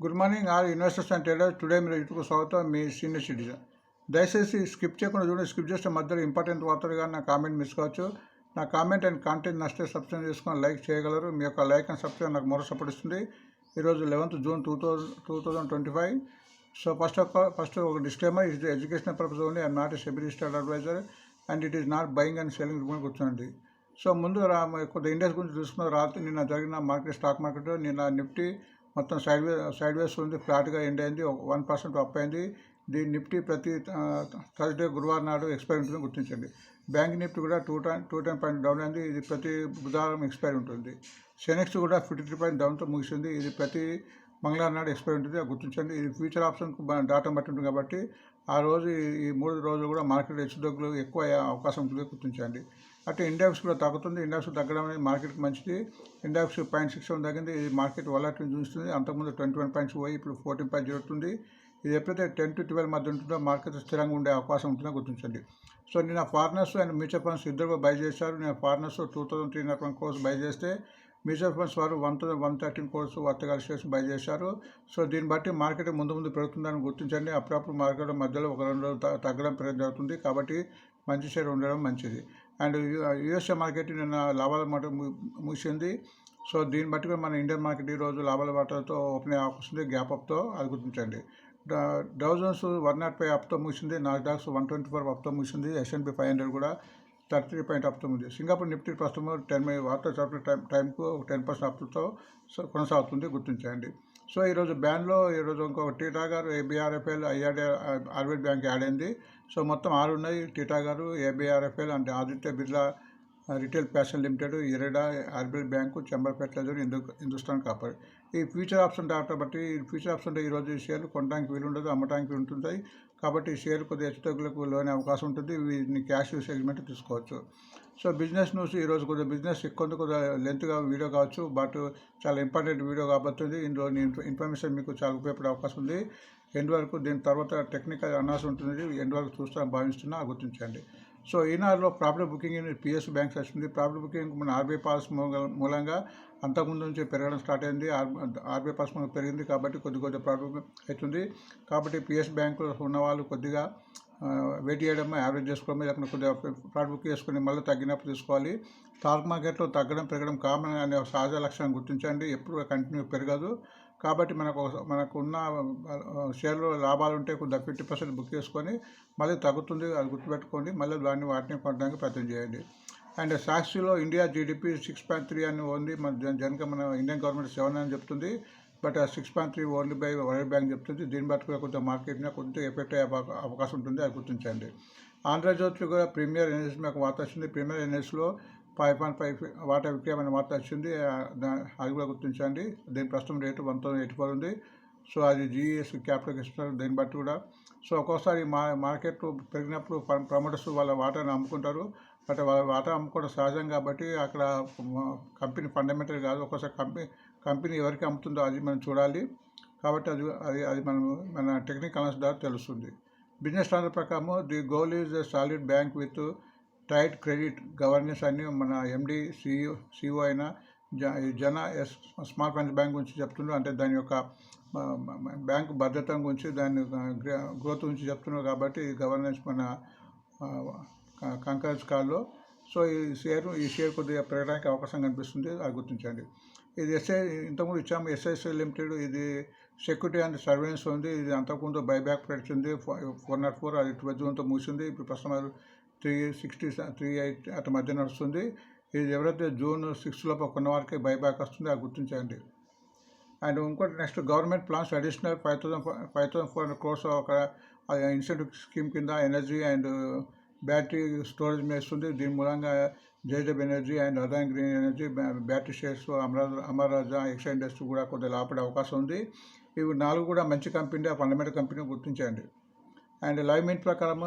Good morning all investors and traders. Today మీరు YouTube స్వాగతం. మీ senior citizen. దయచేసి skip చేయకుండా చూడండి. స్కిప్ చేస్తే మధ్యలో ఇంపార్టెంట్ వార్తలు కానీ నా కామెంట్ మిస్ కావచ్చు. నా కామెంట్ అండ్ కాంటెంట్ నచ్చితే సబ్స్క్రైబ్ చేసుకొని లైక్ చేయగలరు. మీ యొక్క లైక్ అండ్ సబ్స్క్రైబ్ నాకు మరో సపోర్ట్ ఇస్తుంది. ఈరోజు 11th June 2025. సో ఫస్ట్ ఒక disclaimer. It is educational purpose only. I'm not a SEBI registered adviser and it is not buying and selling కూర్చోండి. సో ముందు కొద్ది ఇండియాస్ గురించి చూసుకున్న రాత్రి నిన్న జరిగిన మార్కెట్ స్టాక్ మార్కెట్ నిన్న నిఫ్టీ మొత్తం సైడ్ వేస్ ఉంది. ఫ్లాట్గా ఎండ్ అయింది. 1% అప్ అయింది. దీని నిఫ్టీ ప్రతి థర్స్డే గురువారం నాడు ఎక్స్పైరీ ఉంటుందని గుర్తించండి. బ్యాంక్ నిఫ్టీ కూడా 210 పాయింట్ డౌన్ అయింది. ఇది ప్రతి బుధవారం ఎక్స్పైరీ ఉంటుంది. సెనెక్స్ కూడా 53 పాయింట్ డౌన్తో ముగిసింది. ఇది ప్రతి మంగళవారం నాడు ఎక్స్పైరీ ఉంటుంది, అది గుర్తించండి. ఇది ఫ్యూచర్ ఆప్షన్కు డాటా బట్టి ఉంటుంది కాబట్టి ఆ రోజు ఈ 3 రోజులు కూడా మార్కెట్ హెచ్చుతగ్గులు ఎక్కువ అయ్యే అవకాశం ఉంటుంది, గుర్తించండి. అటు ఇండెక్స్ కూడా తగ్గుతుంది. ఇండెక్స్ తగ్గడం అనేది మార్కెట్కి మంచిది. ఇండెక్స్ 0.67 తగ్గింది. ఇది మార్కెట్ వొలటిలిటీ చూస్తుంది. అంతకుముందు 21 పాయింట్స్ పోయి ఇప్పుడు 14 పాయింట్స్ జరుగుతుంది. ఇది ఎప్పుడైతే 10 to 12 మధ్య ఉంటుందో మార్కెట్ స్థిరంగా ఉండే అవకాశం ఉంటుందో గుర్తించండి. సో నిన్న ఫారినర్స్ అండ్ మ్యూచువల్ ఫండ్స్ ఇద్దరు బై చేశారు. నేను ఫారినర్స్ 2301 crores బై చేస్తే మ్యూచువల్ ఫండ్స్ వారు 1113 crores వర్తగా షేర్స్ బై చేశారు. సో దీన్ని బట్టి మార్కెట్ ముందు పెరుగుతుందని గుర్తించండి. అప్పుడప్పుడు మార్కెట్ మధ్యలో ఒక 2 రోజులు తగ్గడం పెరగడం జరుగుతుంది కాబట్టి మంచి షేర్ ఉండడం మంచిది. అండ్ యూఎస్ఏ మార్కెట్ నిన్న లాభాల మాట ముగిసింది. సో దీన్ని బట్టి కూడా మన ఇండియన్ మార్కెట్ ఈరోజు లాభాల బాటతో ఓపెన్ అయ్యే అవకాశం ఉంది, గ్యాప్ అప్తో, అది గుర్తించండి. డౌ జోన్స్ 105 అప్తో ముగిసింది. నాస్డాక్స్ 124 అప్తో ముగిసింది. S&P 500 కూడా 33 పాయింట్ అప్తో ఉంది. సింగపూర్ నిఫ్టీ ప్రస్తుతం 10 వార్తా చెప్పిన టైంకు 10% అప్తో కొనసాగుతుంది, గుర్తించండి. సో ఈరోజు బ్యాన్లో ఈరోజు ఇంకొక టీటా గారు, ABRFL, ఆర్బిఐ బ్యాంక్ యాడ్ అయింది. సో మొత్తం 6 ఉన్నాయి. టీటా గారు, ABRFL అంటే Aditya Birla retail fashion limited, IREDA, RBI bank, Chambal fertiliser, Hindustan copper. ఈ ఫ్యూచర్ ఆప్షన్ డాటా బట్టి ఫ్యూచర్ ఆప్షన్ ఈరోజు ఈ షేర్లు కొనడానికి వీలు ఉండదు, అమ్మడానికి వీలు ఉంటుంది. కాబట్టి ఈ షేర్ కొద్దిగా హెచ్చుతగ్గులకు లోనే అవకాశం ఉంటుంది. వీటిని క్యాష్ సెగ్మెంట్ తీసుకోవచ్చు. సో బిజినెస్ న్యూస్ ఈరోజు కొద్దిగా బిజినెస్ కొద్దిగా లెంత్గా వీడియో కావచ్చు, బట్ చాలా ఇంపార్టెంట్ వీడియో కాబట్టి ఇందులో ఇన్ఫర్మేషన్ మీకు చాలా ఉపయోగపడే అవకాశం ఉంది. ఎండ్ వరకు దీని తర్వాత టెక్నికల్ అనాల్సి ఉంటుంది. ఎండ్ వరకు చూస్తాను భావిస్తున్నా, గుర్తించండి. సో ఈనాడులో ప్రాఫిట్ బుకింగ్ PSU బ్యాంక్స్ వచ్చింది. ప్రాఫిట్ బుకింగ్ మన ఆర్బీఐ పాలసీ మూలంగా అంతకుముందు నుంచి పెరగడం స్టార్ట్ అయింది. ఆర్బీఐ పాలసీ మూలంగా పెరిగింది కాబట్టి కొద్దిగా ప్రాఫిట్ అవుతుంది. కాబట్టి PSU బ్యాంకులో ఉన్న వాళ్ళు కొద్దిగా వెయిట్ చేయడం, యావరేజ్ చేసుకోవడం, లేకపోతే కొద్దిగా ప్రాఫిట్ బుక్ చేసుకుని మళ్ళీ తగ్గినప్పుడు తీసుకోవాలి. స్టాక్ మార్కెట్లో తగ్గడం పెరగడం కామన్ అనే సహజ లక్షణం గుర్తించండి. ఎప్పుడు కంటిన్యూ పెరగదు. కాబట్టి మనకు ఉన్న షేర్లో లాభాలు ఉంటే కొద్దిగా 50% బుక్ చేసుకొని మళ్ళీ తగ్గుతుంది, అది గుర్తుపెట్టుకోండి. మళ్ళీ వాటిని కొనడానికి ప్రయత్నం చేయండి. అండ్ సాక్షిలో ఇండియా GDP 6.3 అని ఉంది. మన ఇండియన్ గవర్నమెంట్ 7 అని చెప్తుంది. But 6.3 only by world bank చెప్తుంది. దీన్ని బట్టి కూడా కొంచెం మార్కెట్ని కొంచెం ఎఫెక్ట్ అయ్యే అవకాశం ఉంటుంది, అది గుర్తించండి. ఆంధ్రజ్యోతిలో కూడా ప్రీమియర్ ఎనర్జీ మీకు వార్త వచ్చింది. ప్రీమియర్ ఎనర్జీలో 5.5 వాటా విక్రయమైన వార్త వచ్చింది, అది కూడా గుర్తించండి. దీని ప్రస్తుతం రేటు 1,084 ఉంది. సో అది GES క్యాపిటల్ ఇస్తున్నారు. దీన్ని బట్టి కూడా సో ఒక్కోసారి మార్కెట్ పెరిగినప్పుడు ప్రమోటర్స్ వాళ్ళ వాటాను అమ్ముకుంటారు. బట్ వాళ్ళ వాటా అమ్ముకోవడం సహజం కాబట్టి అక్కడ కంపెనీ ఫండమెంటల్ కాదు. ఒక్కోసారి కంపెనీ ఎవరికి అమ్ముతుందో అది మనం చూడాలి. కాబట్టి అది మన టెక్నికల్ అనాలిసిస్ ద్వారా తెలుస్తుంది. బిజినెస్ ట్రాన్స్ఫర్ ప్రకారం the goal is a solid bank with tight credit governance అని మన MD CEO అయిన స్మాల్ ఫైనాన్స్ బ్యాంక్ గురించి చెప్తున్నారు. అంటే దాని యొక్క బ్యాంకు భద్రత గురించి, దాని గ్రోత్ గురించి చెప్తున్నారు కాబట్టి గవర్నెన్స్ మన కాన్ఫరెన్స్ కాల్లో. సో ఈ షేర్ కొద్దిగా పెరగడానికి అవకాశం కనిపిస్తుంది, అది గుర్తించండి. ఇది ఇంతకుముందు ఇచ్చాము. SIC లిమిటెడ్, ఇది సెక్యూరిటీ అండ్ సర్వేలెన్స్ ఉంది. ఇది అంతకుముందు బైబ్యాక్ పెట్టింది 404, అది 12 Juneతో ముగిసింది. ఇప్పుడు ప్రస్తుతం 360, 38 అటు మధ్య నడుస్తుంది. ఇది ఎవరైతే June 6 లోపు కొన్న వారికి బైబ్యాక్ వస్తుంది, అది గుర్తించండి. అండ్ ఇంకోటి next government plans additional 5,400 crores ఒక ఇన్సెంటివ్ స్కీమ్ కింద ఎనర్జీ అండ్ బ్యాటరీ స్టోరేజ్ వేస్తుంది. దీని మూలంగా JSW energy and Adani green energy battery shares, Amara Raja Exide industry కూడా కొద్దిగా లాభపడే అవకాశం ఉంది. ఇవి 4 కూడా మంచి కంపెనీ, ఫండమెంటల్ కంపెనీ, గుర్తించండి. అండ్ లైవ్ మింట్ ప్రకారం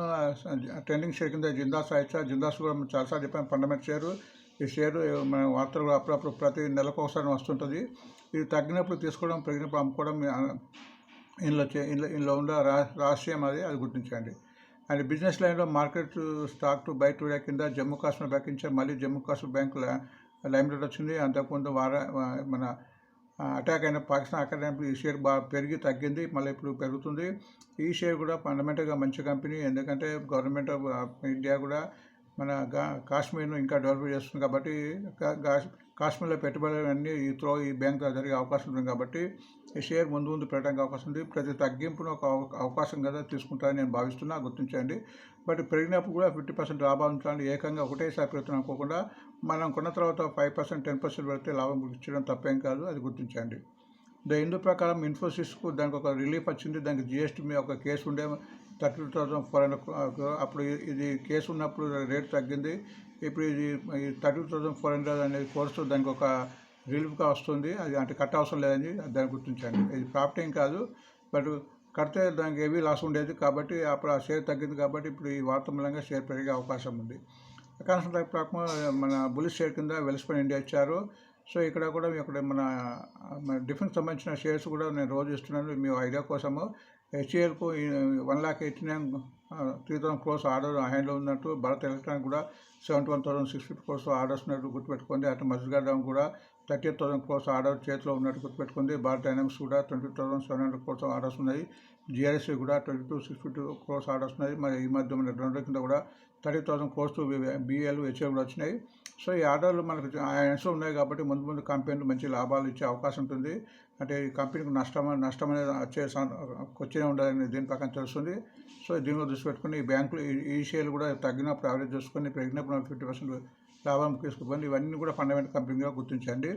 ట్రెండింగ్ షేర్ కింద జిందాస్ కూడా చాలాసార్లు చెప్పాను, ఫండమెంటల్ షేరు. ఈ షేరు మన వార్తలు కూడా అప్పుడప్పుడు ప్రతి నెలకు ఒకసారి వస్తుంటుంది. ఇది తగ్గినప్పుడు తీసుకోవడం, పెరిగినప్పుడు అమ్ముకోవడం ఇందులో ఉన్న రహస్యం అది గుర్తించండి. అండ్ బిజినెస్ లైన్లో market stock to buy today కింద జమ్మూ కాశ్మీర్ బ్యాంక్ ఇచ్చారు. మళ్ళీ జమ్మూ కాశ్మీర్ బ్యాంక్ లైమ్లైట్ వచ్చింది. అంతకుముందు మన అటాక్ అయిన పాకిస్తాన్ అటాక్ అయినప్పుడు ఈ షేర్ బాగా పెరిగి తగ్గింది, మళ్ళీ ఇప్పుడు పెరుగుతుంది. ఈ షేర్ కూడా ఫండమెంటల్గా మంచి కంపెనీ, ఎందుకంటే గవర్నమెంట్ ఆఫ్ ఇండియా కూడా మన కాశ్మీర్ను ఇంకా డెవలప్ చేస్తుంది కాబట్టి కాశ్మీర్లో పెట్టుబడులు అన్నీ ఈ బ్యాంక్ జరిగే అవకాశం ఉంటుంది కాబట్టి ఈ షేర్ ముందు పెరగడానికి అవకాశం ఉంది. ప్రతి తగ్గింపును ఒక అవకాశం కదా తీసుకుంటారని నేను భావిస్తున్నా, గుర్తించండి. బట్ పెరిగినప్పుడు కూడా 50% లాభాలు ఉంచాలని ఏకంగా ఒకటేసారి పెడుతున్నాం అనుకోకుండా మనం కొన్న తర్వాత 5% 10% పెడితే లాభం ఇచ్చడం తప్పేం కాదు, అది గుర్తించండి. హిందూ ప్రకారం ఇన్ఫోసిస్కు దానికి ఒక రిలీఫ్ వచ్చింది. దానికి జిఎస్టీ మీద ఒక కేసు ఉండే 32,400, అప్పుడు ఇది కేసు ఉన్నప్పుడు రేటు తగ్గింది. ఇప్పుడు ఇది 32,400 అనేది కోర్సు దానికి ఒక రిలీఫ్గా వస్తుంది. అది అంటే కట్ట అవసరం లేదని దాన్ని గుర్తించండి. ఇది ప్రాఫిట్ కాదు, బట్ కడితే దానికి హెవీ లాస్ ఉండేది కాబట్టి అప్పుడు ఆ షేర్ తగ్గింది కాబట్టి ఇప్పుడు ఈ వార్త మూలంగా షేర్ పెరిగే అవకాశం ఉంది. అకాన్స్ ప్రకారం మన బులిష్ షేర్ కింద వెల్స్పన్ ఇండియా ఇచ్చారు. సో ఇక్కడ కూడా ఇక్కడ మన డిఫెన్స్ సంబంధించిన షేర్స్ కూడా నేను రోజు ఇస్తున్నాను మీ ఐడియా కోసము. హెచ్ఏఎల్కు 1,89,3,000 crores ఆర్డర్ హ్యాండ్లో ఉన్నట్టు, భారత్ ఎలక్ట్రానిక్ కూడా 71,650 crores ఆర్డర్స్ ఉన్నట్టు గుర్తుపెట్టుకుంది. అటు మస్జిగడ్డం కూడా 38,000 crores ఆర్డర్ చేతిలో ఉన్నట్టు గుర్తుపెట్టుకుంది. భారత్ డైనామిక్స్ కూడా 20,700 crores ఆర్డర్స్ ఉన్నాయి. జిఆర్ఎస్సి కూడా 22,650 crores ఆర్డర్స్ ఉన్నాయి. మరి ఈ మధ్య మన 2 రోజుల కింద కూడా 30,000 crores బిఎల్ హెచ్ఏఎల్ కూడా వచ్చినాయి. సో ఈ ఆర్డర్లు మనకు ఆయనలో ఉన్నాయి కాబట్టి ముందు కంపెనీలు మంచి లాభాలు ఇచ్చే అవకాశం ఉంటుంది. అంటే ఈ కంపెనీకి నష్టం అనేది వచ్చే ఉండదని దీని ప్రకారం తెలుస్తుంది. సో దీనిలో దృష్టి పెట్టుకుని ఈ బ్యాంకులు ఈ షేర్లు కూడా తగ్గినప్పుడు యావరేజ్ చూసుకొని పెరిగినప్పుడు 50% లాభం తీసుకుపోయింది. ఇవన్నీ కూడా ఫండమెంటల్ కంపెనీగా గుర్తించండి.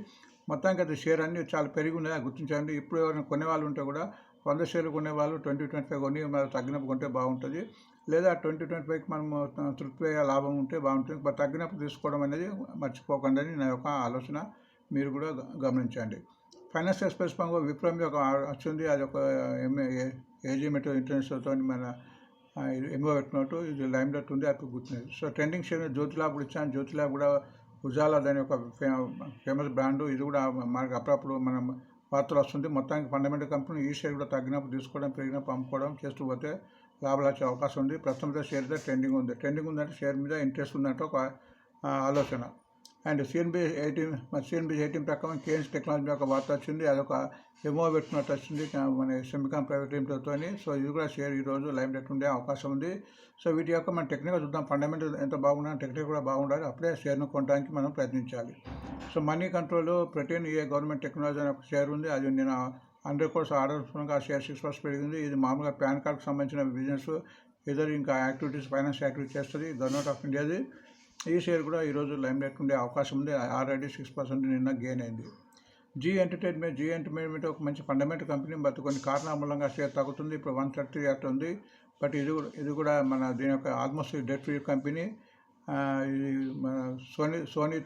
మొత్తానికి అది షేర్ అన్నీ చాలా పెరిగి ఉన్నాయి, గుర్తించండి. ఇప్పుడు ఎవరైనా కొనేవాళ్ళు ఉంటే కూడా 100 షేర్లు కొనేవాళ్ళు 20-25 కొని మరి తగ్గినప్పుడు కొంటే బాగుంటుంది. లేదా 20-25కి మనము తృప్తిగా లాభం ఉంటే బాగుంటుంది. బట్ తగ్గినప్పుడు తీసుకోవడం అనేది మర్చిపోకండి అని నా యొక్క ఆలోచన, మీరు కూడా గమనించండి. ఫైనాన్స్ ఎక్స్ప్రెస్ పంగు విప్లవం యొక్క వచ్చింది. అది ఒక ఏజీ మెట్రో ఇంటర్నేషనల్తో మన ఎంఓ పెట్టినట్టు ఇది లైమ్లైట్ ఉంది, అది గుర్తుంది. సో ట్రెండింగ్ షేర్ జ్యోతి ల్యాబ్ కూడా ఇచ్చాను. జ్యోతి ల్యాబ్ కూడా ఉజాలా దాని ఒక ఫేమస్ బ్రాండు, ఇది కూడా మనకు అప్పుడప్పుడు మనం వార్తలు వస్తుంది. మొత్తానికి ఫండమెంటల్ కంపెనీ ఈ షేర్ కూడా తగ్గినప్పుడు తీసుకోవడం, పెరిగినప్పుడు అమ్ముకోవడం చేస్తూ పోతే లాభాలు వచ్చే అవకాశం ఉంది. ప్రస్తుతం షేర్ మీద ట్రెండింగ్ ఉందంటే షేర్ మీద ఇంట్రెస్ట్ ఉందంటే ఒక ఆలోచన. అండ్ సిఎన్బి 18 ప్రకారం కేన్స్ టెక్నాలజీ ఒక వార్త వచ్చింది. అదొక ఎంఓ పెట్టినట్టు వచ్చింది మన సెమికాన్ ప్రైవేట్ లిమిటెడ్తో. సో ఇది కూడా షేర్ ఈరోజు లైమ్ రేట్ ఉండే అవకాశం ఉంది. సో వీటి యొక్క మనం టెక్నికల్ చూద్దాం. ఫండమెంటల్ ఎంత బాగున్నా టెక్నికల్ కూడా బాగుండాలి, అప్పుడే షేర్ను కొనడానికి మనం ప్రయత్నించాలి. సో మనీ కంట్రోల్ ప్రోటీన్ ఏ గవర్నమెంట్ టెక్నాలజీ అనే ఒక షేర్ ఉంది. అది నేను 100 crores ఆర్డర్ ఆ షేర్ 6% పెరిగింది. ఇది మామూలుగా పాన్ కార్డ్కి సంబంధించిన బిజినెస్ ఇద్దరు ఇంకా యాక్టివిటీస్ ఫైనాన్స్ యాక్టివిటీ చేస్తుంది గవర్నమెంట్ ఆఫ్ ఇండియాది. ఈ షేర్ కూడా ఈరోజు లైమ్ రేట్ ఉండే అవకాశం ఉంది. ఆల్రెడీ 6% నిన్న గెయిన్ అయింది. జీ ఎంటర్టైన్మెంట్ ఒక మంచి ఫండమెంటల్ కంపెనీ, బట్ కొన్ని కారణాల మూలంగా షేర్ తగ్గుతుంది. ఇప్పుడు 130 అట్లా ఉంది. బట్ ఇది కూడా మన దీని యొక్క ఆల్మోస్ట్ డెట్ ఫ్రీ కంపెనీ. ఇది మన సోనీ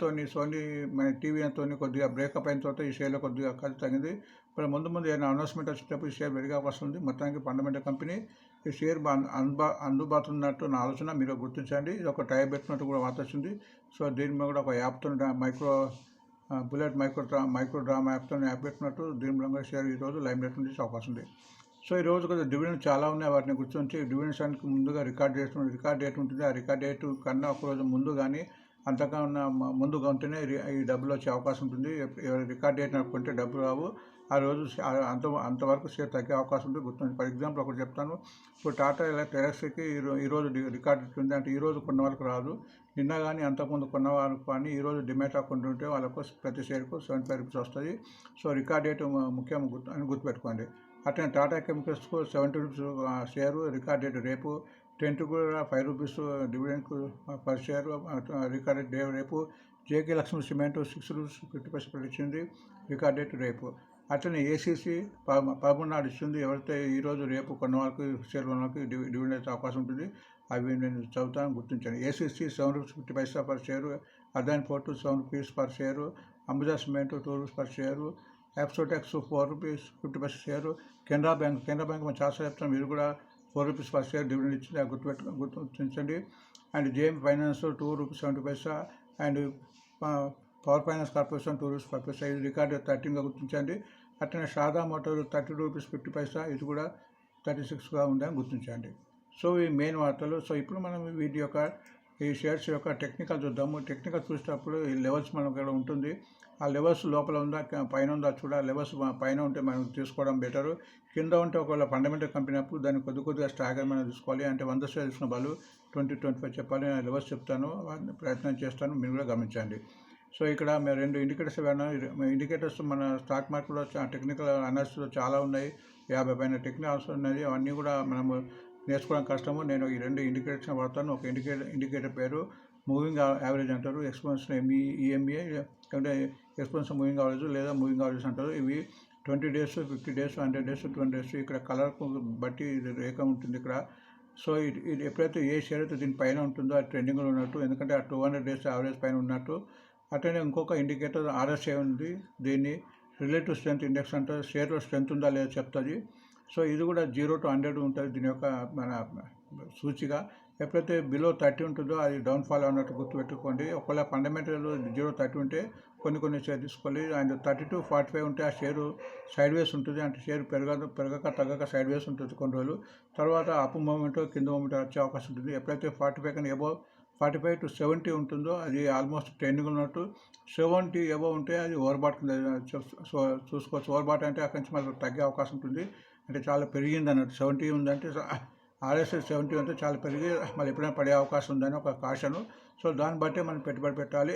మన టీవీతో కొద్దిగా బ్రేకప్ అయిన తర్వాత ఈ షేర్లో కొద్దిగా ఖర్చు తగ్గింది. ఇప్పుడు ముందు ఏదైనా అనౌన్స్మెంట్ వచ్చేటప్పుడు ఈ షేర్ పెరిగే అవకాశం ఉంది. మొత్తానికి ఫండమెంటల్ కంపెనీ ఈ షేర్ అందుబాటులో ఉన్నట్టు నా ఆలోచన, మీరు గుర్తించండి. ఇది ఒక టైర్ పెట్టినట్టు కూడా వార్త వచ్చింది. సో దీని మీద కూడా ఒక యాప్తో బుల్లెట్ మైక్రో డ్రామా యాప్తో యాప్ పెట్టినట్టు దీని మూలంగా షేర్ ఈరోజు లైమ్ రేట్ ఉండే అవకాశం ఉంది. సో ఈరోజు కొద్దిగా డివిడెండ్ చాలా ఉన్నాయి, వాటిని గుర్తించి డివిడెండ్స్ అనికి ముందుగా రికార్డ్ డేట్ ఉంటుంది. ఆ రికార్డ్ డేట్ కన్నా ఒకరోజు ముందు కానీ అంతకన్నా ముందుగా ఉంటేనే ఈ డబ్బులు వచ్చే అవకాశం ఉంటుంది. రికార్డ్ డేట్ కొంటే డబ్బులు రావు. ఆ రోజు అంతవరకు షేర్ తగ్గే అవకాశం ఉంటుంది, గుర్తుంది. ఫర్ ఎగ్జాంపుల్ ఒకటి చెప్తాను. ఇప్పుడు టాటా ఎలక్ట్రిక్కి ఈరోజు రికార్డ్ ఉంది అంటే ఈరోజు కొన్న వాళ్ళకి రాదు. నిన్న కానీ అంతకుముందు కొన్న వాళ్ళకి కానీ ఈరోజు డిమాట్ అకౌంట్ ఉంటే వాళ్ళకు ప్రతి షేర్కు 75 rupees వస్తుంది. సో రికార్డ్ డేట్ ముఖ్యం అని గుర్తుపెట్టుకోండి. అట్లనే టాటా కెమికల్స్కు 70 rupees షేరు రికార్డ్ డేట్ రేపు. 10 కూడా 5 rupees డివిడెండ్కు పర్ షేర్ రికార్డ్ డేట్ రేపు. జేకే లక్ష్మీ సిమెంట్ 6 rupees 50% ఇచ్చింది, రికార్డ్ డేట్ రేపు. అట్లనే ఏసీసీ 13 నాడు ఇస్తుంది. ఎవరైతే ఈరోజు రేపు కొన్న వాళ్ళకి షేర్ కొన్న వాళ్ళకి డివిడెండ్ అయితే అవకాశం ఉంటుంది. అవి నేను చదువుతాను, గుర్తించాను. ACC 7 rupees 50 per share. Adani port 7 rupees per share. Ambuja cement 2 rupees per share. ఎప్సోటెక్స్ 4 rupees 50 షేరు. కెనరా బ్యాంక్ మనం చాలా చెప్తాం, మీరు కూడా 4 rupees పర్ షేర్ డివిడెండ్ ఇచ్చింది, గుర్తించండి. And JM finance 2 rupees 70 and power finance corporation 2 rupees 5 ఇది రికార్డు 13గా గుర్తించండి. అట్లనే షాదా మోటార్ 30 rupees 50 ఇది కూడా 36గా ఉందని గుర్తించండి. సో ఈ మెయిన్ వార్తలు. సో ఇప్పుడు మనం ఈ షేర్స్ యొక్క టెక్నికల్ చూద్దాము. టెక్నికల్ చూసేటప్పుడు ఈ లెవెల్స్ మనం ఇక్కడ ఉంటుంది. ఆ లెవెల్స్ లోపల ఉందా పైన ఉందా చూడాలి. లెవెల్స్ పైన ఉంటే మనం తీసుకోవడం బెటరు. కింద ఉంటే ఒకవేళ ఫండమెంటల్ కంపెనీ అప్పుడు దాన్ని కొద్దిగా స్టాగర్ మనం తీసుకోవాలి. అంటే 100 షేర్ తీసుకున్న వాళ్ళు 20-25 చెప్పాలి. నేను లెవెల్స్ చెప్తాను, ప్రయత్నం చేస్తాను, మీరు కూడా గమనించండి. సో ఇక్కడ మేము 2 ఇండికేటర్స్ ఇండికేటర్స్ మన స్టాక్ మార్కెట్లో టెక్నికల్ అనాలిసిస్లో చాలా ఉన్నాయి. 50 పైన టెక్నికల్స్ ఉన్నది. అవన్నీ కూడా మనము నేర్చుకోవడం కష్టము. నేను ఈ 2 ఇండికేటర్స్ వాడతాను. ఒక ఇండికేటర్ పేరు మూవింగ్ యావరేజ్ అంటారు, ఎక్స్పోనెన్షియల్ EMA అంటే ఎక్స్పోనెన్షియల్ మూవింగ్ యావరేజ్ లేదా మూవింగ్ యావరేజ్ అంటారు. ఇవి 20 days, 50 days, 100 days, 20 days ఇక్కడ కలర్కు బట్టి రేఖ ఉంటుంది ఇక్కడ. సో ఇది ఎప్పుడైతే ఏ షేర్ అయితే దీని పైన ఉంటుందో అది ట్రెండింగ్లో ఉన్నట్టు, ఎందుకంటే ఆ 200 days యావరేజ్ పైన ఉన్నట్టు. అట్లనే ఇంకొక ఇండికేటర్ RSI ఉంది. దీన్ని రిలేటివ్ స్ట్రెంత్ ఇండెక్స్ అంటే షేర్లో స్ట్రెంత్ ఉందా లేదా చెప్తుంది. సో ఇది కూడా 0 to 100 ఉంటుంది దీని యొక్క మన సూచిగా. ఎప్పుడైతే బిలో 30 ఉంటుందో అది డౌన్ఫాల్ అన్నట్టు గుర్తుపెట్టుకోండి. ఒకవేళ ఫండమెంటల్ 0-30 ఉంటే కొన్ని షేర్ తీసుకోవాలి. అండ్ 30 to 45 ఉంటే ఆ షేరు సైడ్ వేస్ ఉంటుంది. అంటే షేర్ పెరగక తగ్గక సైడ్ వేస్ ఉంటుంది కొన్ని రోజులు. తర్వాత అప్ మూమెంట్ కింద మూమెంట్ వచ్చే అవకాశం ఉంటుంది. ఎప్పుడైతే 45 కన్నా అబౌవ్ 45 to 70 ఉంటుందో అది ఆల్మోస్ట్ ట్రెండింగ్ ఉన్నట్టు. 70 అబౌవ్ ఉంటే అది ఓవర్బాట్ కింద చూసుకోవచ్చు. ఓవర్బాట్ అంటే అక్కడి నుంచి మళ్ళీ తగ్గే అవకాశం ఉంటుంది. అంటే చాలా పెరిగింది అన్నట్టు. 70 ఉందంటే RSI 70 అంటే చాలా పెరిగి మళ్ళీ ఎప్పుడైనా పడే అవకాశం ఉందని ఒక కాషను. సో దాన్ని బట్టే మనం పెట్టుబడి పెట్టాలి,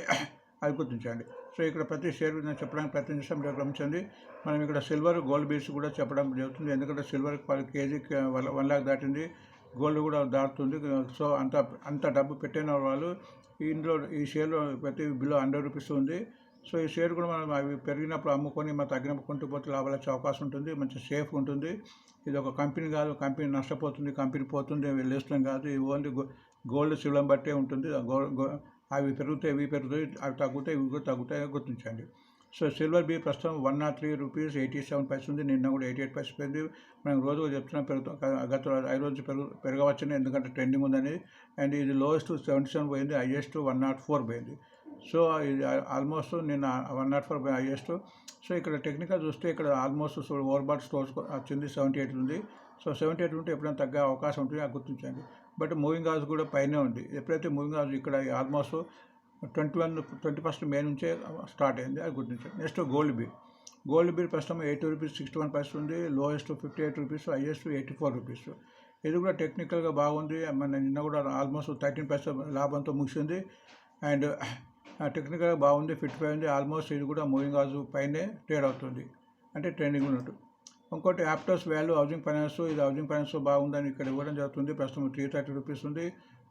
అది గుర్తించండి. సో ఇక్కడ ప్రతి షేర్ నేను చెప్పడానికి ప్రయత్నం చేస్తాం, మీరు గమనించండి. మనం ఇక్కడ సిల్వర్ గోల్డ్ బీడ్స్ కూడా చెప్పడం జరుగుతుంది. ఎందుకంటే సిల్వర్ కేజీకి 1 lakh దాటింది, గోల్డ్ కూడా దాటుతుంది. సో అంత డబ్బు పెట్టిన వాళ్ళు ఈ షేర్లో ప్రతి బిలో 100 రూపీస్ ఉంది. సో ఈ షేర్ కూడా మనం అవి పెరిగినప్పుడు అమ్ముకొని మనం తగ్గినప్పుడు కొంటూ పోతే లాభాలు వచ్చే అవకాశం ఉంటుంది. మంచి సేఫ్ ఉంటుంది. ఇది ఒక కంపెనీ కాదు, కంపెనీ నష్టపోతుంది, కంపెనీ పోతుంది వెళ్ళేస్తాం కాదు. ఇది ఓన్లీ గోల్డ్ సిల్వర్ బట్టే ఉంటుంది. అవి పెరుగుతాయి, ఇవి పెరుగుతాయి, అవి తగ్గుతాయి, ఇవి కూడా తగ్గుతాయి, గుర్తించండి. సో సిల్వర్ బీ ప్రస్తుతం 103 రూపీస్ 87 పైసలు ఉంది. నిన్న కూడా 88 పైసలు పెరిగింది. మనం రోజుగా చెప్తున్నాం గత 5 రోజులు పెరగవచ్చని, ఎందుకంటే ట్రెండింగ్ ఉందని. అండ్ ఇది లోయెస్ట్ 77 పోయింది, హైయెస్ట్ 104 పోయింది. సో ఇది ఆల్మోస్ట్ నిన్న 104 హైయెస్ట్. సో ఇక్కడ టెక్నికల్ చూస్తే ఇక్కడ ఆల్మోస్ట్ ఓవర్బాట్ స్టోర్స్ వచ్చింది, 78 ఉంది. సో 78 ఉంటే ఎప్పుడైనా తగ్గే అవకాశం ఉంటుంది, అది గుర్తించండి. బట్ మూవింగ్ యావరేజ్ కూడా పైనే ఉంది. ఎప్పుడైతే మూవింగ్ యావరేజ్ ఇక్కడ ఆల్మోస్ట్ 21st మే నుంచే స్టార్ట్ అయింది, అది గుర్తించండి. నెక్స్ట్ గోల్డ్ బీ ప్రస్తుతం 80 రూపీస్ 61 పైసలు ఉంది. Lowest 58 rupees, highest 84 rupees. ఇది కూడా టెక్నికల్గా బాగుంది. మన నిన్న కూడా ఆల్మోస్ట్ 13 పైసలు లాభంతో ముగిసింది. అండ్ టెక్నికల్గా బాగుంది, 55 ఉంది. ఆల్మోస్ట్ ఇది కూడా మూవింగ్ యావరేజ్ పైనే ట్రేడ్ అవుతుంది, అంటే ట్రెండింగ్ ఉన్నట్టు. ఇంకోటి యాప్టోస్ వాల్యూ హౌసింగ్ ఫైనాన్స్, ఇది హౌసింగ్ ఫైనాన్స్ బాగుందని ఇక్కడ ఇవ్వడం జరుగుతుంది. ప్రస్తుతం 330 రూపీస్ ఉంది.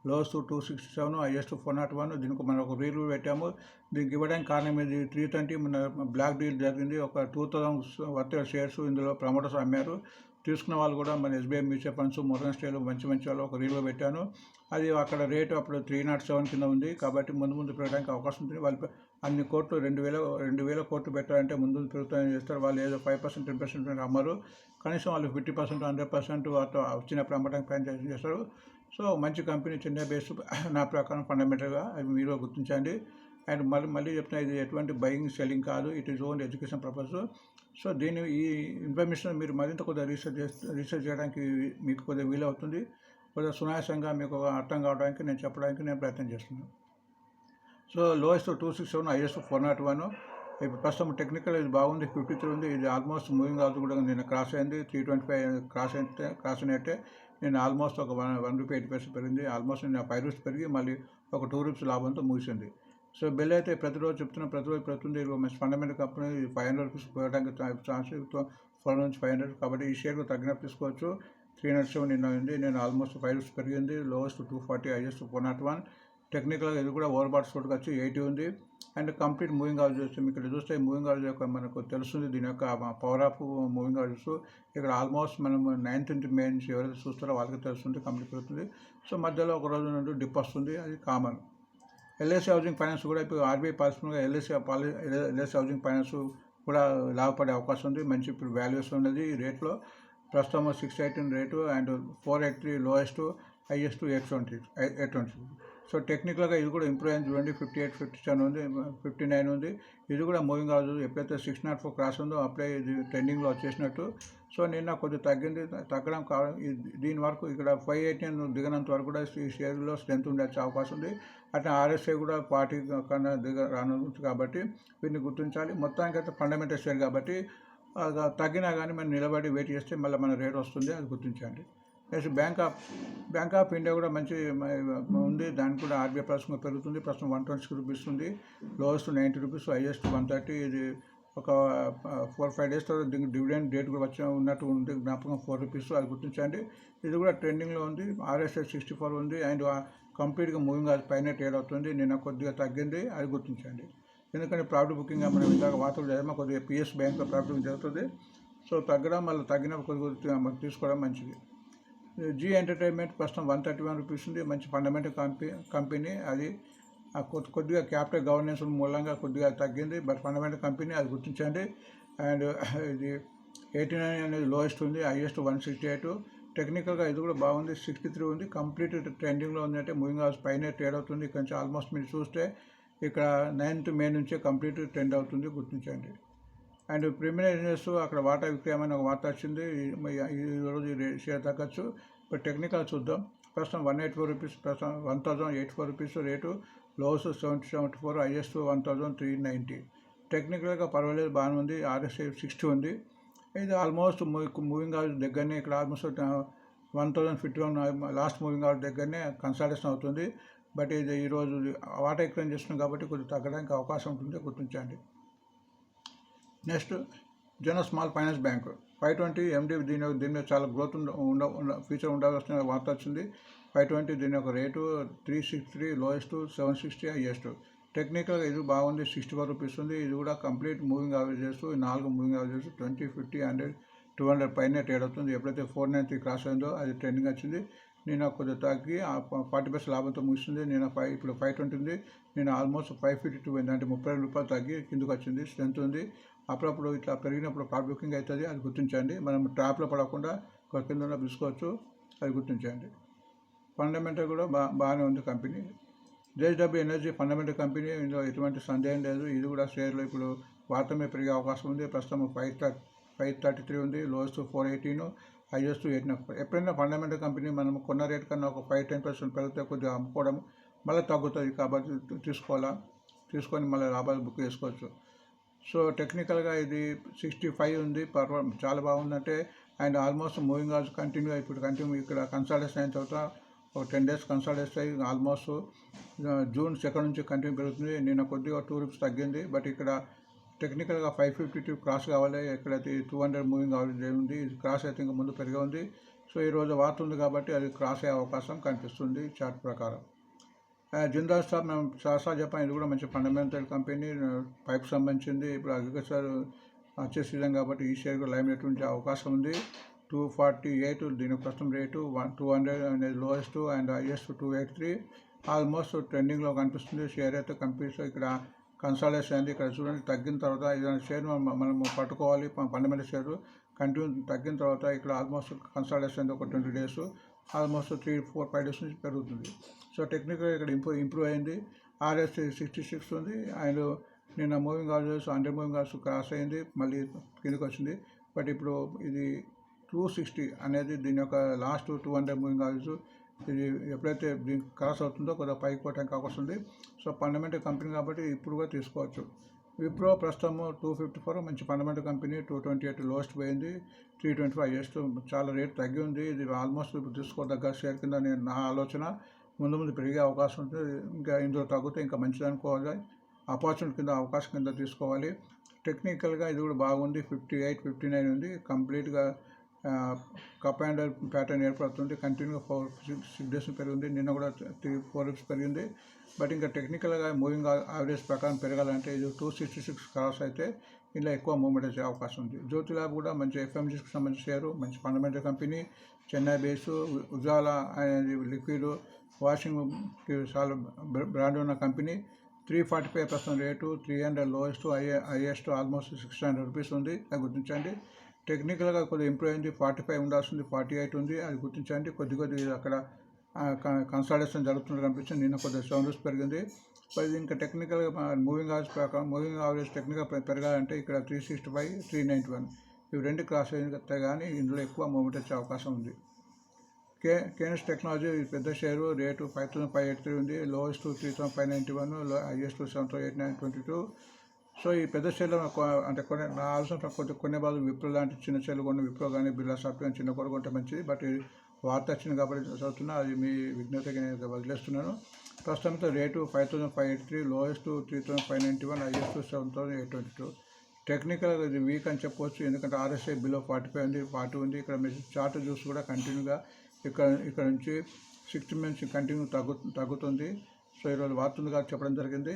Lowest 267, highest 401. దీనికి మనం ఒక రివ్యూ పెట్టాము. దీనికి ఇవ్వడానికి కారణం ఇది 330 మన బ్లాక్ డీల్ జరిగింది. ఒక 2000 వర్త్ షేర్స్ ఇందులో ప్రమోటర్స్ అమ్మారు. తీసుకున్న వాళ్ళు కూడా మన SBI మ్యూచువల్ ఫండ్స్, మోర్గన్ స్టేన్లీ మంచి వాళ్ళు ఒక రివ్యూ పెట్టాను. అది అక్కడ రేటు అప్పుడు 307 కింద ఉంది. కాబట్టి ముందు పెరగడానికి అవకాశం ఉంటుంది. వాళ్ళు అన్ని కోట్లు 2,000 కోట్లు పెట్టాలంటే ముందు పెరుగుతాయని చేస్తారు. వాళ్ళు ఏదో 5%, 10% అమ్మరు. కనీసం వాళ్ళు 50%, 100% వచ్చినప్పుడు అమ్మడానికి ప్రయత్నం చేస్తారు. సో మంచి కంపెనీ, చిన్న బేస్ నా ప్రకారం ఫండమెంటల్గా అవి మీరు గుర్తించండి. అండ్ మళ్ళీ చెప్తున్నా, ఇది ఎటువంటి బయింగ్ సెల్లింగ్ కాదు, it is own education purpose. So ఈ ఇన్ఫర్మేషన్ మీరు మరింత కొద్దిగా రీసెర్చ్ చేయడానికి మీకు కొద్దిగా వీలవుతుంది. కొద్దిగా సునాయాసంగా మీకు అర్థం కావడానికి చెప్పడానికి నేను ప్రయత్నం చేస్తున్నాను. So lowest 267, highest 401. ఇప్పుడు ప్రస్తుతం టెక్నికల్ ఇది బాగుంది, 53 ఉంది. ఇది ఆల్మోస్ట్ మూవింగ్ యావరేజ్ కూడా నిన్న క్రాస్ అయింది. 325 క్రాస్ అయినట్టే నేను ఆల్మోస్ట్ ఒక 1 రూపీ 80 పైసలు పెరిగింది. ఆల్మోస్ట్ నేను 5 రూపీస్ పెరిగి మళ్ళీ ఒక 2 రూపీస్ లాభంతో ముగిసింది. సో బెల్ అయితే ప్రతిరోజు పెరుగుతుంది. మంచి ఫండమెంటల్ కంపెనీ 500 రూపీస్ పోయడానికి ఛాన్స్ 400 నుంచి 500. కాబట్టి ఈ షేర్ తగ్గినప్పుడు తీసుకోవచ్చు. 307 నిన్న ఉంది. నేను ఆల్మోస్ట్ 5 రూపీస్ పెరిగింది. Lowest 240, highest 401. టెక్నికల్గా ఇది కూడా ఓవర్బాట్ స్టోర్కి వచ్చి 80 ఉంది. అండ్ కంప్లీట్ మూవింగ్ యావరేజ్ చూస్తే ఇక్కడ చూస్తే మూవింగ్ యావరేజ్ యొక్క మనకు తెలుస్తుంది దీని యొక్క పవర్ ఆఫ్ మూవింగ్ యావరేజ్. ఇక్కడ ఆల్మోస్ట్ మనం 9th మే నుంచి ఎవరైతే చూస్తారో వాళ్ళకి తెలుస్తుంది, కంప్లీట్ పెరుగుతుంది. సో మధ్యలో ఒక రోజు నుండి డిప్ వస్తుంది, అది కామన్. LIC హౌసింగ్ ఫైనాన్స్ కూడా ఇప్పుడు RBI పాలసీగా LIC హౌసింగ్ ఫైనాన్స్ కూడా లాభపడే అవకాశం ఉంది. మంచి ఇప్పుడు వాల్యుయేషన్ ఉన్నది ఈ రేట్లో. ప్రస్తుతం 618 rate and 483 lowest, highest 820. So టెక్నికల్గా ఇది కూడా ఇంప్రూవ్ అయింది చూడండి. 58, 57 ఉంది, 59 ఉంది. ఇది కూడా మూవింగ్ అవ్వదు. ఎప్పుడైతే 604 క్రాస్ ఉందో అప్పుడే ఇది ట్రెండింగ్లో వచ్చేసినట్టు. సో నిన్న కొద్దిగా తగ్గింది. తగ్గడం కావడం దీని వరకు ఇక్కడ 518 దిగనంత వరకు కూడా ఈ షేర్లో స్ట్రెంత్ ఉండే అవకాశం ఉంది. అట్లా RSI కూడా 40 కన్నా రానుంది కాబట్టి వీటిని గుర్తించాలి. మొత్తానికైతే ఫండమెంటల్ షేర్ కాబట్టి తగ్గినా కానీ మనం నిలబడి వెయిట్ చేస్తే మళ్ళీ మన రేట్ వస్తుంది, అది గుర్తించండి. నెక్స్ట్ బ్యాంక్ ఆఫ్ ఇండియా కూడా మంచి ఉంది. దానికి కూడా RBI ప్లస్ పెరుగుతుంది. ప్రస్తుతం 126 రూపీస్ ఉంది. Lowest 90 rupees, highest 130. ఇది ఒక 4-5 డేస్ తర్వాత దీనికి డివిడెండ్ డేట్ కూడా ఉన్నట్టు ఉంది, జ్ఞాపకం 4 రూపీస్, అది గుర్తించండి. ఇది కూడా ట్రెండింగ్లో ఉంది. RSI 64 ఉంది. అండ్ కంప్లీట్గా మూవింగ్ అది పైన ట్రేడ్ అవుతుంది. నిన్న కొద్దిగా తగ్గింది, అది గుర్తించండి. ఎందుకంటే ప్రాఫిట్ బుకింగ్ మనం ఇందాక వార్తలు చదివా కొద్దిగా PS బ్యాంక్లో ప్రాఫిట్ బుకింగ్ జరుగుతుంది. సో తగ్గడం మళ్ళీ తగ్గినప్పుడు కొద్దిగా తీసుకోవడం మంచిది. జీ ఎంటర్టైన్మెంట్ ప్రస్తుతం 131 రూపీస్ ఉంది. మంచి ఫండమెంటల్ కంపెనీ. అది కొద్దిగా క్యాపిటల్ గవర్నెన్స్ మూలంగా కొద్దిగా తగ్గింది, బట్ ఫండమెంటల్ కంపెనీ, అది గుర్తించండి. అండ్ ఇది 89 అనేది లోయెస్ట్ ఉంది, హైయెస్ట్ 168. టెక్నికల్గా ఇది కూడా బాగుంది, 63 ఉంది. కంప్లీట్ ట్రెండింగ్లో ఉంది, అంటే మూవింగ్ అవర్స్ పైన ట్రేడ్ అవుతుంది. ఇక్కడ నుంచి ఆల్మోస్ట్ మీరు చూస్తే ఇక్కడ 9th మే నుంచే కంప్లీట్ ట్రెండ్ అవుతుంది, గుర్తించండి. అండ్ ప్రిమినరీ ఇన్వెస్ట్ అక్కడ వాటా విక్రయం అని ఒక వార్త వచ్చింది. ఈరోజు షేర్ తగ్గచ్చు. ఇప్పుడు టెక్నికల్ చూద్దాం. ప్రస్తుతం 184 రూపీస్, ప్రస్తుతం 1084 రూపీస్ రేటు. Lows 74, highest 1390. టెక్నికల్గా పర్వాలేదు, బాగానే ఉంది. RSI 60 ఉంది. ఇది ఆల్మోస్ట్ మూవింగ్ అవర్స్ దగ్గరనే, ఇక్కడ ఆల్మోస్ట్ 1051 లాస్ట్ మూవింగ్ అవర్స్ దగ్గరనే కన్సల్టేషన్ అవుతుంది. బట్ ఇది ఈరోజు వాటా విక్రయం చేస్తున్నాం కాబట్టి కొద్దిగా తగ్గడానికి అవకాశం ఉంటుంది, గుర్తించండి. నెక్స్ట్ జన స్మాల్ ఫైనాన్స్ బ్యాంక్ 520 MD. దీని చాలా గ్రోత్ ఫ్యూచర్ ఉండాల్సిన వార్త వచ్చింది. 520 దీని యొక్క రేటు 363, లోయెస్ట్ 760, హైయెస్ట్. టెక్నికల్గా ఇది బాగుంది, 64 రూపీస్ ఉంది. ఇది కూడా complete moving averages, 4 moving averages 20, 50, 100, 200 పైన ట్రేడ్ అవుతుంది. ఎప్పుడైతే 493 క్రాస్ అయిందో అది ట్రెండింగ్ వచ్చింది. నేను కొద్దిగా తగ్గి 40% లాభంతో ముగిస్తుంది. ఇప్పుడు 520 ఉంది. నేను ఆల్మోస్ట్ 552 అయింది, అంటే 32 రూపాయలు తగ్గి కిందకు వచ్చింది. స్ట్రెంత్ ఉంది. అప్పుడప్పుడు ఇట్లా పెరిగినప్పుడు ప్రాఫిట్ బుకింగ్ అవుతుంది, అది గుర్తించండి. మనం ట్రాప్లో పడకుండా కింద తీసుకోవచ్చు, అది గుర్తించండి. ఫండమెంటల్ కూడా బాగానే ఉంది company. JSW energy fundamental company, ఇందులో ఎటువంటి సందేహం లేదు. ఇది కూడా షేర్లో ఇప్పుడు వార్త మీద పెరిగే అవకాశం ఉంది. ప్రస్తుతం 533 ఉంది. Lowest 418, highest 8. ఎప్పుడైనా ఫండమెంటల్ కంపెనీ మనం కొన్న రేట్ కన్నా ఒక 5-10% పెరిగితే కొద్దిగా అమ్ముకోవడం మళ్ళీ తగ్గుతుంది, కాబట్టి తీసుకొని మళ్ళీ లాభాలు బుక్ చేసుకోవచ్చు. సో టెక్నికల్గా ఇది 65 ఉంది, చాలా బాగుందంటే. And almost moving hours continue ఇక్కడ కన్సల్టేషన్ అయిన తర్వాత ఒక 10 days కన్సల్టేషన్ అయ్యి ఆల్మోస్ట్ జూన్ 2 నుంచి కంటిన్యూ పెరుగుతుంది. నిన్న కొద్దిగా 2 రూపీస్ తగ్గింది, బట్ ఇక్కడ టెక్నికల్గా 552 క్రాస్ కావాలి. ఎక్కడైతే 200 మూవింగ్ అవర్స్ ఉంది, ఇది క్రాస్ అయితే ఇంకా ముందు పెరిగి ఉంది. సో ఈరోజు వార్త ఉంది కాబట్టి అది క్రాస్ అయ్యే అవకాశం కనిపిస్తుంది చార్ట్ ప్రకారం. జిందాల్ స్టాప్ మనం చాలా చెప్పాం, ఇది కూడా మంచి ఫండమెంటల్ కంపెనీ, పైప్ సంబంధించింది. ఇప్పుడు అగ్రికల్చర్ వచ్చే సీజన్ కాబట్టి ఈ షేర్ కూడా లైమ్ రేట్ ఉండే అవకాశం ఉంది. 248 దీని ప్రస్తుతం రేటు, 200 అనేది లోయెస్ట్, అండ్ హైయెస్ట్ 283. ఆల్మోస్ట్ ట్రెండింగ్లో కనిపిస్తుంది. షేర్ అయితే కనిపిస్తుంది. ఇక్కడ కన్సల్టేషన్ అయింది. ఇక్కడ చూడండి, తగ్గిన తర్వాత ఏదైనా షేర్ మనము పట్టుకోవాలి. ఫండమెంటల్ షేర్ కంటిన్యూ తగ్గిన తర్వాత ఇక్కడ ఆల్మోస్ట్ కన్సల్టేషన్ అయింది. ఒక 20 days, ఆల్మోస్ట్ 3-4-5 days నుంచి పెరుగుతుంది. సో టెక్నికల్ ఇక్కడ ఇంప్రూవ్ అయింది. RSI 66 ఉంది. అండ్ నిన్న moving hours 100 moving hours cross అయింది, మళ్ళీ కిందకి వచ్చింది. బట్ ఇప్పుడు ఇది 260 అనేది దీని యొక్క లాస్ట్ 200 మూవింగ్ అవర్స్. ఇది ఎప్పుడైతే దీనికి క్రాస్ అవుతుందో కొద్దిగా పైకి పోవడానికి అవకాశం ఉంది. సో ఫండమెంటల్ కంపెనీ కాబట్టి ఇప్పుడు కూడా తీసుకోవచ్చు. విప్రో ప్రస్తుతం 254 మంచి ఫండమెంటల్ కంపెనీ. 228 లోయెస్ట్ పోయింది, 325 హైయెస్ట్. చాలా రేట్ తగ్గి ఉంది. ఇది ఆల్మోస్ట్ ఇప్పుడు తీసుకోదగ్గ షేర్ కింద నా ఆలోచన. ముందు పెరిగే అవకాశం ఉంటుంది. ఇంకా ఇందులో తగ్గితే ఇంకా మంచిది అనుకోవాలి. ఆపర్చునిటీ కింద, అవకాశం కింద తీసుకోవాలి. టెక్నికల్గా ఇది కూడా బాగుంది. 58, 59 ఉంది. కంప్లీట్గా కప్ అండ్ ప్యాటర్న్ ఏర్పడుతుంది. కంటిన్యూగా 4-6 days పెరిగింది. నిన్న కూడా 3-4 రూపీస్ పెరిగింది. బట్ ఇంకా టెక్నికల్గా మూవింగ్ యావరేజ్ ప్రకారం పెరగాలంటే ఇది 266 క్రాస్ అయితే ఇలా ఎక్కువ మూవ్మెంట్ వచ్చే అవకాశం ఉంది. జ్యోతి ల్యాబ్ కూడా మంచి FMGకి సంబంధించిన షేరు, మంచి fundamental company, Chennai base. Ujala అనేది లిక్విడ్ వాషింగ్ చాలా బ్రాండ్ ఉన్న company. 345 rate, 300 lowest, highest almost 600 rupees ఉంది, అది గుర్తించండి. టెక్నికల్గా కొద్దిగా ఇంప్రూవ్ అయింది. 45 ఉండాల్సింది, 48 ఉంది, అది గుర్తించండి. కొద్దిగా అక్కడ కన్సల్టేషన్ జరుగుతున్నట్టు కనిపిస్తుంది. నిన్న కొద్దిగా సౌండ్స్ పెరిగింది. మరి ఇంకా టెక్నికల్గా మూవింగ్ యావరేజ్ ప్రకారం మూవింగ్ యావరేజ్ టెక్నికల్ పెరగాలంటే ఇక్కడ 365, 391 ఇవి రెండు క్రాస్ అయితే కానీ ఇందులో ఎక్కువ మూమెంట్ వచ్చే అవకాశం ఉంది. కేఎన్ఎస్ టెక్నాలజీ పెద్ద షేరు రేటు 5583 ఉంది. Lowest 3591, highest 7822. సో ఈ పెద్ద షేర్లు అంటే నా ఆలోచన కొన్ని బాధలు విప్రో లాంటి చిన్న షేర్లు కొన్ని విప్రో కానీ బిర్లా సాఫ్ట్వేర్ చిన్న కొరకు ఉంటే మంచిది. బట్ వార్త వచ్చింది కాబట్టి చదువుతున్నా, అది మీ విజ్ఞతకి నేను వదిలేస్తున్నాను. ప్రస్తుతంతో రేటు 5583, లోయెస్ట్ 3591, హైయెస్ట్ 7822. టెక్నికల్ ఇది వీక్ అని చెప్పవచ్చు, ఎందుకంటే ఆర్ఎస్ఐ బిలో 45 ఉంది, 40 ఉంది. ఇక్కడ మీరు చార్ట్ చూసి కూడా కంటిన్యూగా ఇక్కడ నుంచి 60 నుంచి కంటిన్యూ తగ్గుతుంది. సో ఈరోజు వార్తుంది కాబట్టి చెప్పడం జరిగింది.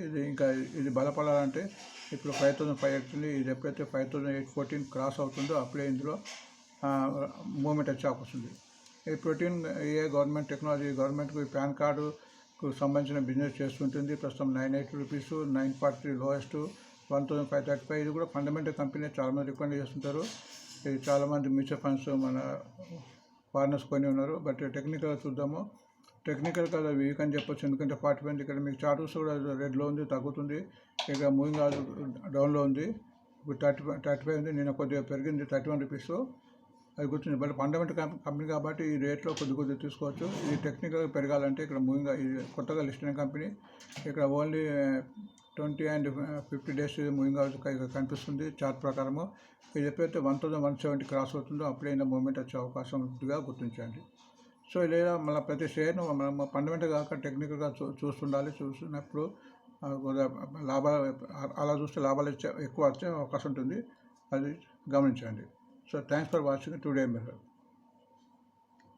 ఇది బలపడాలంటే ఇప్పుడు 5583, ఇది ఎప్పుడైతే 5814 క్రాస్ అవుతుందో అప్పుడే ఇందులో మూమెంట్ వచ్చే అవకాశం ఉంది. ఈ ప్రోటీన్ గవర్నమెంట్ టెక్నాలజీ గవర్నమెంట్కు పాన్ కార్డుకు సంబంధించిన బిజినెస్ చేస్తుంటుంది. ప్రస్తుతం 980 రూపీస్, 943 లోయెస్ట్, 1535. ఇది కూడా ఫండమెంటల్ కంపెనీ, చాలామంది రికమెండ్ చేస్తుంటారు. ఇది చాలామంది మ్యూచువల్ ఫండ్స్ మన ఫారినర్స్ కొని ఉన్నారు. బట్ టెక్నికల్గా చూద్దాము. టెక్నికల్ కదా వీక్ అని చెప్పొచ్చు, ఎందుకంటే 45 ఇక్కడ మీకు చార్ట్స్ కూడా రెడ్లో ఉంది, తగ్గుతుంది. ఇక మూవింగ్ డౌన్లో ఉంది. ఇప్పుడు 35 ఉంది. నిన్న కొద్దిగా పెరిగింది 31 రూపీస్, అది గుర్తుంది. బట్ ఫండమెంటల్ కంపెనీ కాబట్టి ఈ రేట్లో కొద్దిగా తీసుకోవచ్చు. ఇది టెక్నికల్గా పెరగాలంటే ఇక్కడ మూవింగ్, ఇది కొత్తగా లిస్ట్ అయిన కంపెనీ. ఇక్కడ ఓన్లీ 20 and 50 days మూవింగ్ కనిపిస్తుంది చార్ట్ ప్రకారము. ఇది ఎప్పుడైతే 1170 క్రాస్ అవుతుందో అప్పుడే మూవ్మెంట్ వచ్చే అవకాశం ఉంటుందిగా గుర్తించండి. సో లేదా మళ్ళీ ప్రతి షేర్ను మనం ఫండమెంటల్ కాక టెక్నికల్గా చూస్తుండాలి. చూస్తున్నప్పుడు లాభాలు అలా చూస్తే లాభాలు ఎక్కువ వచ్చే అవకాశం ఉంటుంది, అది గమనించండి. So thanks for watching today method.